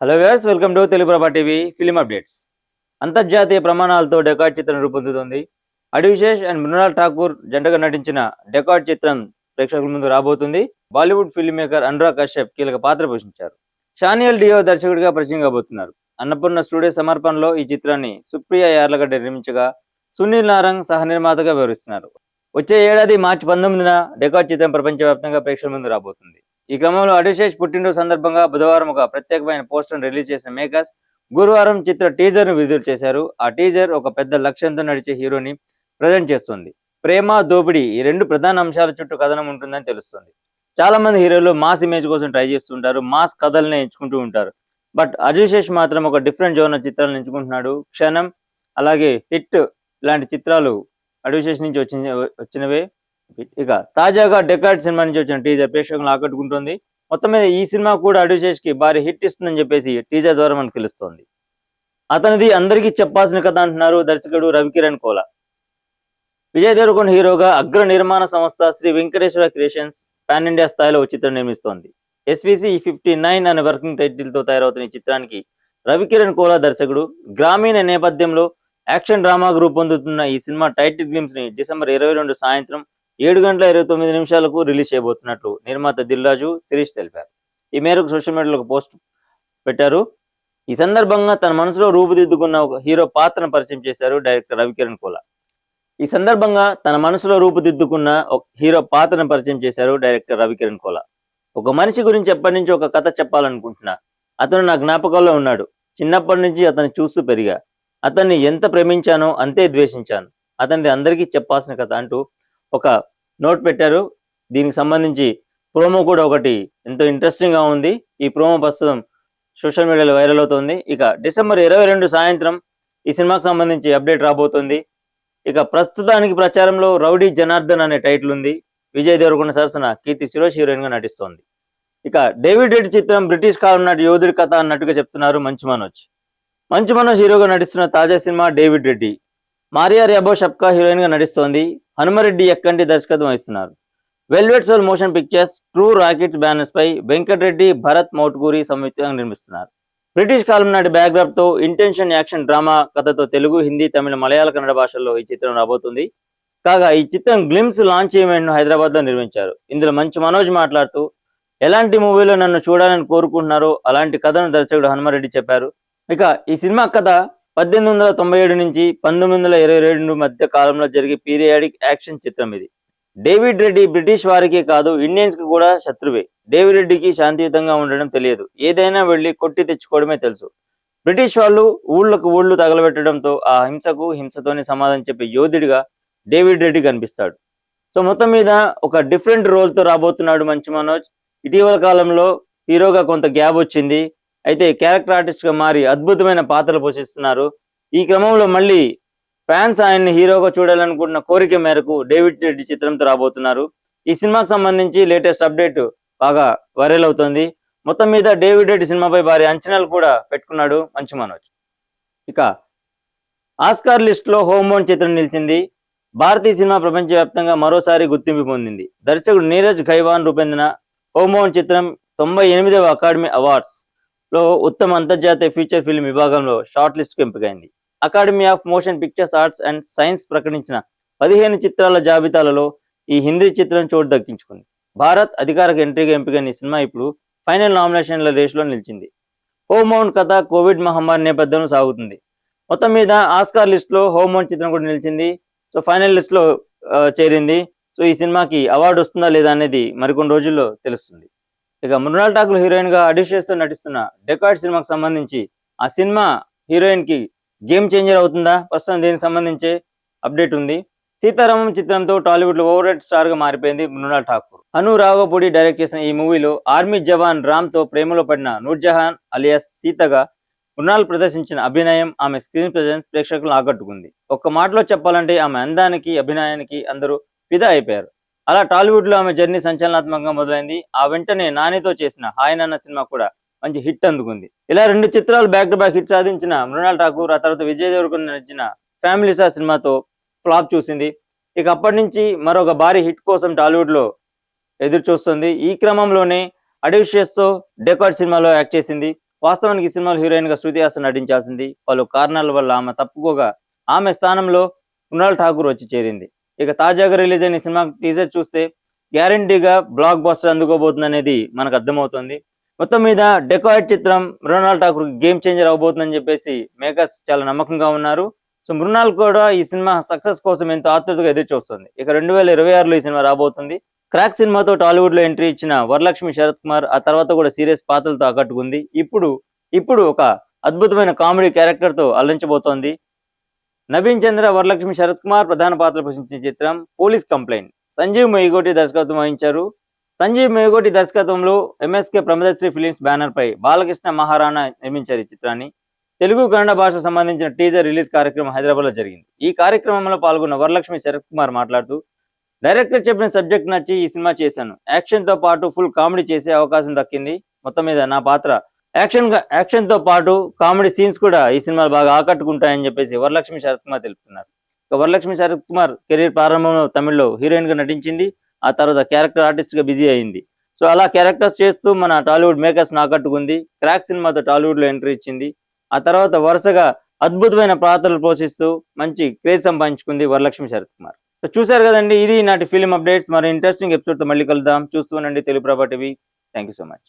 Hello viewers, welcome to Telugu ప్రభా TV film updates. అంతర్జాతీయ ప్రమాణాలతో డెకార్డ్ చిత్రం రూపొందుతోంది. అడివిశేష్ అండ్ మృణాల్ ఠాకూర్ జంటగా నటించిన డెకార్డ్ చిత్రం ప్రేక్షకుల ముందు రాబోతుంది. బాలీవుడ్ ఫిల్మ్ మేకర్ అనురాగ్ కశ్యప్ కీలక పాత్ర పోషించారు. షానియల్ డియో దర్శకుడిగా పరిచయం కాబోతున్నారు. అన్నపూర్ణ స్టూడియో సమర్పణలో ఈ చిత్రాన్ని సుప్రియ యార్లగడ్డ నిర్మించగా సునీల్ నారంగ్ సహ నిర్మాతగా వివరిస్తున్నారు. వచ్చే ఏడాది మార్చి 19న డెకార్డ్ చిత్రం ప్రపంచవ్యాప్తంగా ప్రేక్షకుల ముందు రాబోతుంది. ఈ క్రమంలో అడివిశేష్ పుట్టినరోజు సందర్భంగా బుధవారం ఒక ప్రత్యేకమైన పోస్టర్ను రిలీజ్ చేసిన మేకర్స్ గురువారం చిత్ర టీజర్ను విడుదల చేశారు. ఆ టీజర్ ఒక పెద్ద లక్ష్యంతో నడిచే హీరోని ప్రజెంట్ చేస్తుంది. ప్రేమ, దోపిడీ ఈ రెండు ప్రధాన అంశాల చుట్టూ కథనం ఉంటుందని తెలుస్తుంది. చాలా మంది హీరోలు మాస్ ఇమేజ్ కోసం ట్రై చేస్తుంటారు, మాస్ కథల్ని ఎంచుకుంటూ ఉంటారు. బట్ అడివిశేష్ మాత్రం ఒక డిఫరెంట్ జోనర్ చిత్రాలను ఎంచుకుంటున్నాడు. క్షణం, అలాగే హిట్ ఇలాంటి చిత్రాలు అడివిశేష్ నుంచి వచ్చినవే. ఇక తాజాగా డెకార్డ్ సినిమా నుంచి వచ్చిన టీజర్ ప్రేక్షకులను ఆకట్టుకుంటోంది. మొత్తం మీద ఈ సినిమా కూడా అడివిశేష్ కి భారీ హిట్ ఇస్తుందని చెప్పేసి టీజర్ ద్వారా మనకు తెలుస్తోంది. అతనిది అందరికీ చెప్పాల్సిన కథ అంటున్నారు దర్శకుడు రవికిరణ్ కోలా. విజయ్ దేవరకొండ హీరోగా అగ్ర నిర్మాణ సంస్థ Sri Venkateswara Creations pan India స్థాయిలో ఓ చిత్రం నిర్మిస్తోంది. SVC 59 అనే వర్కింగ్ టైటిల్ తో తయారవుతున్న ఈ చిత్రానికి రవికిరణ్ కోలా దర్శకుడు. గ్రామీణ నేపథ్యంలో యాక్షన్ డ్రామాగా రూపొందుతున్న ఈ సినిమా టైటిల్ గ్లిమ్స్ ని డిసెంబర్ 22 సాయంత్రం 7:29 రిలీజ్ చేయబోతున్నట్లు నిర్మాత దిల్ రాజు, శిరీష్ తెలిపారు. ఈ మేరకు సోషల్ మీడియాలో ఒక పోస్ట్ పెట్టారు. ఈ సందర్భంగా తన మనసులో రూపుదిద్దుకున్న ఒక హీరో పాత్రను పరిచయం చేశారు డైరెక్టర్ రవికిరణ్ కోలా. ఒక మనిషి గురించి ఎప్పటి నుంచి ఒక కథ చెప్పాలనుకుంటున్నా. అతను నా జ్ఞాపకాల్లో ఉన్నాడు. చిన్నప్పటి నుంచి అతన్ని చూస్తూ పెరిగా. అతన్ని ఎంత ప్రేమించానో అంతే ద్వేషించాను. అతనిది అందరికీ చెప్పాల్సిన కథ అంటూ ఒక నోట్ పెట్టారు. దీనికి సంబంధించి ప్రోమో కూడా ఒకటి ఎంతో ఇంట్రెస్టింగ్ గా ఉంది. ఈ ప్రోమో ప్రస్తుతం సోషల్ మీడియాలో వైరల్ అవుతోంది. ఇక డిసెంబర్ 22 సాయంత్రం ఈ సినిమాకి సంబంధించి అప్డేట్ రాబోతుంది. ఇక ప్రస్తుతానికి ప్రచారంలో రౌడీ జనార్దన్ అనే టైటిల్ ఉంది. విజయ్ దేవరకొండ సరసన కీర్తి సురేష్ హీరోయిన్ గా నటిస్తోంది. ఇక డేవిడ్ రెడ్డి చిత్రం బ్రిటిష్ కాలం నాటి యోధుడి కథ అన్నట్టుగా చెప్తున్నారు మంచు మనోజ్ హీరోగా నటిస్తున్న తాజా cinema David Reddy. Maria Riaboshapka హీరోయిన్ గా నటిస్తోంది. హనుమరెడ్డి ఎక్కంటి దర్శకత్వం వహిస్తున్నారు. Velvet Soul Motion Pictures, True Rockets banners పై వెంకటరెడ్డి, భరత్ మౌట్కూరి సంయుక్తంగా నిర్మిస్తున్నారు. బ్రిటిష్ కాలం నాటి బ్యాక్డ్రాప్ తో ఇంటెన్షన్ యాక్షన్ డ్రామా కథతో తెలుగు, హిందీ, తమిళ, మలయాళ, కన్నడ భాషల్లో ఈ చిత్రం రాబోతుంది. కాగా ఈ చిత్రం గ్లిమ్స్ లాంచ్ ఈవెంట్ ను హైదరాబాద్ లో నిర్వహించారు. ఇందులో మంచు మనోజ్ మాట్లాడుతూ ఎలాంటి మూవీలో నన్ను చూడాలని కోరుకుంటున్నారో అలాంటి కథను దర్శకుడు హనుమరెడ్డి చెప్పారు. ఇక ఈ సినిమా కథ 1897 నుంచి 1922 మధ్య కాలంలో జరిగే పీరియాడిక్ యాక్షన్ చిత్రం ఇది. డేవిడ్ రెడ్డి బ్రిటిష్ వారికి కాదు, ఇండియన్స్ కి కూడా శత్రువే. డేవిడ్ రెడ్డికి శాంతియుతంగా ఉండడం తెలియదు. ఏదైనా వెళ్లి కొట్టి తెచ్చుకోవడమే తెలుసు. బ్రిటిష్ వాళ్ళు ఊళ్ళు తగలబెట్టడంతో ఆ హింసతోనే సమాధానం చెప్పే యోధుడిగా డేవిడ్ రెడ్డి కనిపిస్తాడు. సో మొత్తం మీద ఒక డిఫరెంట్ రోల్ తో రాబోతున్నాడు మంచు మనోజ్. ఇటీవల కాలంలో హీరోగా కొంత గ్యాప్ వచ్చింది. అయితే క్యారెక్టర్ ఆర్టిస్ట్ గా మారి అద్భుతమైన పాత్రలు పోషిస్తున్నారు. ఈ క్రమంలో మళ్ళీ ఫ్యాన్స్ ఆయన్ని హీరోగా చూడాలనుకుంటున్న కోరిక మేరకు డేవిడ్ రెడ్డి చిత్రంతో రాబోతున్నారు. ఈ సినిమాకి సంబంధించి లేటెస్ట్ అప్డేట్ బాగా వైరల్ అవుతోంది. మొత్తం మీద డేవిడ్ రెడ్డి సినిమాపై భారీ అంచనాలు కూడా పెట్టుకున్నాడు మంచు మనోజ్. ఇక ఆస్కార్ లిస్ట్ లో హోమోన్ చిత్రం నిలిచింది. భారతీయ సినిమా ప్రపంచవ్యాప్తంగా మరోసారి గుర్తింపు పొందింది. దర్శకుడు నీరజ్ ఖైవాన్ రూపొందిన హోమోన్ చిత్రం 98వ అకాడమీ అవార్డ్స్ లో ఉత్తమ అంతర్జాతీయ ఫీచర్ ఫిల్మ్ విభాగంలో షార్ట్ లిస్ట్ కు ఎంపికైంది. Academy of Motion Pictures Arts and Science ప్రకటించిన 15 చిత్రాల జాబితాలలో ఈ హిందీ చిత్రం చోటు దక్కించుకుంది. భారత్ అధికారిక ఎంట్రీగా ఎంపికైన ఈ సినిమా ఇప్పుడు ఫైనల్ నామినేషన్ల రేసులో నిలిచింది. హోమోన్ కథ కోవిడ్ మహమ్మారి నేపథ్యంలో సాగుతుంది. మొత్తం మీద ఆస్కార్ లిస్ట్ లో హోమోన్ చిత్రం కూడా నిలిచింది. సో ఫైనల్ లిస్ట్ లో చేరింది. సో ఈ సినిమాకి అవార్డు వస్తుందా లేదా అనేది మరికొన్ని రోజుల్లో తెలుస్తుంది. ఇక మృణాల్ ఠాకూర్ హీరోయిన్ గా అడివిశేష్ తో నటిస్తున్న డెకార్డ్ సినిమాకి సంబంధించి ఆ సినిమా హీరోయిన్ కి గేమ్ చేంజర్ అవుతుందా? ప్రస్తుతం దీనికి సంబంధించి అప్డేట్ ఉంది. సీతారామం చిత్రంతో టాలీవుడ్ లో ఓవర్ రేట్ స్టార్ గా మారిపోయింది మృణాల్ ఠాకూర్. అను రాఘవపూడి డైరెక్ట్ చేసిన ఈ మూవీలో ఆర్మీ జవాన్ రామ్ తో ప్రేమలో పడిన నూర్జహాన్ అలియాస్ సీతగా మృణాల్ ప్రదర్శించిన అభినయం, ఆమె స్క్రీన్ ప్రెజెన్స్ ప్రేక్షకులను ఆకట్టుకుంది. ఒక్క మాటలో చెప్పాలంటే ఆమె అందానికి, అభినయానికి అందరూ ఫిదా అయిపోయారు. అలా టాలీవుడ్ లో ఆమె జర్నీ సంచలనాత్మకంగా మొదలైంది. ఆ వెంటనే నానితో చేసిన హాయ్ నాన్న సినిమా కూడా మంచి హిట్ అందుకుంది. ఇలా 2 చిత్రాలు బ్యాక్ టు బ్యాక్ హిట్ సాధించిన మృణాల్ ఠాకూర్ ఆ తర్వాత విజయ్ దేవరకొండ నటించిన ఫ్యామిలీ స్టార్ సినిమాతో ఫ్లాప్ చూసింది. ఇక అప్పటి నుంచి మరొక భారీ హిట్ కోసం టాలీవుడ్ లో ఎదురు చూస్తుంది. ఈ క్రమంలోనే అడివిశేష్ తో డెకార్డ్ సినిమాలో యాక్ట్ చేసింది. వాస్తవానికి ఈ సినిమాలో హీరోయిన్ గా శృతి హాసన్ నటించాల్సింది. పలు కారణాల వల్ల ఆమె తప్పుకోగా ఆమె స్థానంలో మృణాల్ ఠాకూర్ వచ్చి చేరింది. ఇక తాజాగా రిలీజ్ అయిన ఈ సినిమా టీజర్ చూస్తే గ్యారంటీగా బ్లాక్ బస్టర్ అందుకోబోతుందనేది మనకు అర్థమవుతుంది. మొత్తం మీద డెకాయిట్ చిత్రం మృణాల్ ఠాకూర్ గేమ్ చేంజర్ అవబోతుందని చెప్పేసి మేకర్స్ చాలా నమ్మకంగా ఉన్నారు. సో మృణాల్ కూడా ఈ సినిమా సక్సెస్ కోసం ఎంతో ఆతృతగా ఎదురు చూస్తుంది. ఇక 2026లో ఈ సినిమా రాబోతుంది. క్రాక్ సినిమాతో టాలీవుడ్ లో ఎంట్రీ ఇచ్చిన వరలక్ష్మి శరత్ కుమార్ ఆ తర్వాత కూడా సీరియస్ పాత్రలతో ఆకట్టుకుంది. ఇప్పుడు ఒక అద్భుతమైన కామెడీ క్యారెక్టర్ తో అలరించబోతోంది. నవీన్ చంద్ర, వరలక్ష్మి శరత్ కుమార్ ప్రధాన పాత్ర పోషించిన చిత్రం పోలీస్ కంప్లైంట్. సంజీవ్ మేఘోటి దర్శకత్వం వహించారు. సంజీవ్ మేఘోటి దర్శకత్వంలో ఎంఎస్కే ప్రమదశ్రీ ఫిలిమ్స్ బ్యానర్ పై బాలకృష్ణ మహారాణా నిర్మించారు ఈ చిత్రాన్ని. తెలుగు కన్నడ భాషకు సంబంధించిన టీజర్ రిలీజ్ కార్యక్రమం హైదరాబాద్ లో జరిగింది. ఈ కార్యక్రమంలో పాల్గొన్న వరలక్ష్మి శరత్ కుమార్ మాట్లాడుతూ, డైరెక్టర్ చెప్పిన సబ్జెక్ట్ నచ్చి ఈ సినిమా చేశాను. యాక్షన్ తో పాటు ఫుల్ కామెడీ చేసే అవకాశం దక్కింది. మొత్తం మీద నా పాత్ర యాక్షన్ తో పాటు కామెడీ సీన్స్ కూడా ఈ సినిమాలు బాగా ఆకట్టుకుంటాయని చెప్పేసి వరలక్ష్మి శరత్ కుమార్ తెలుపుతున్నారు. ఇక వరలక్ష్మి శరత్ కుమార్ కెరీర్ ప్రారంభంలో తమిళ్లో హీరోయిన్ గా నటించింది. ఆ తర్వాత క్యారెక్టర్ ఆర్టిస్ట్ గా బిజీ అయింది. సో అలా క్యారెక్టర్స్ చేస్తూ మన టాలీవుడ్ మేకర్స్ ఆకట్టుకుంది. క్రాక్ సినిమాతో టాలీవుడ్ లో ఎంట్రీ ఇచ్చింది. ఆ తర్వాత వరుసగా అద్భుతమైన పాత్రలు పోషిస్తూ మంచి క్రేజ్ సంపాదించుకుంది వరలక్ష్మి శరత్ కుమార్. సో చూశారు కదండి, ఇది నాటి ఫిలిం అప్డేట్స్. మరి ఇంట్రెస్టింగ్ ఎపిసోడ్ తో మళ్ళీ కలుద్దాం. చూస్తూ ఉండండి తెలుగు ప్రభా TV. Thank you so much.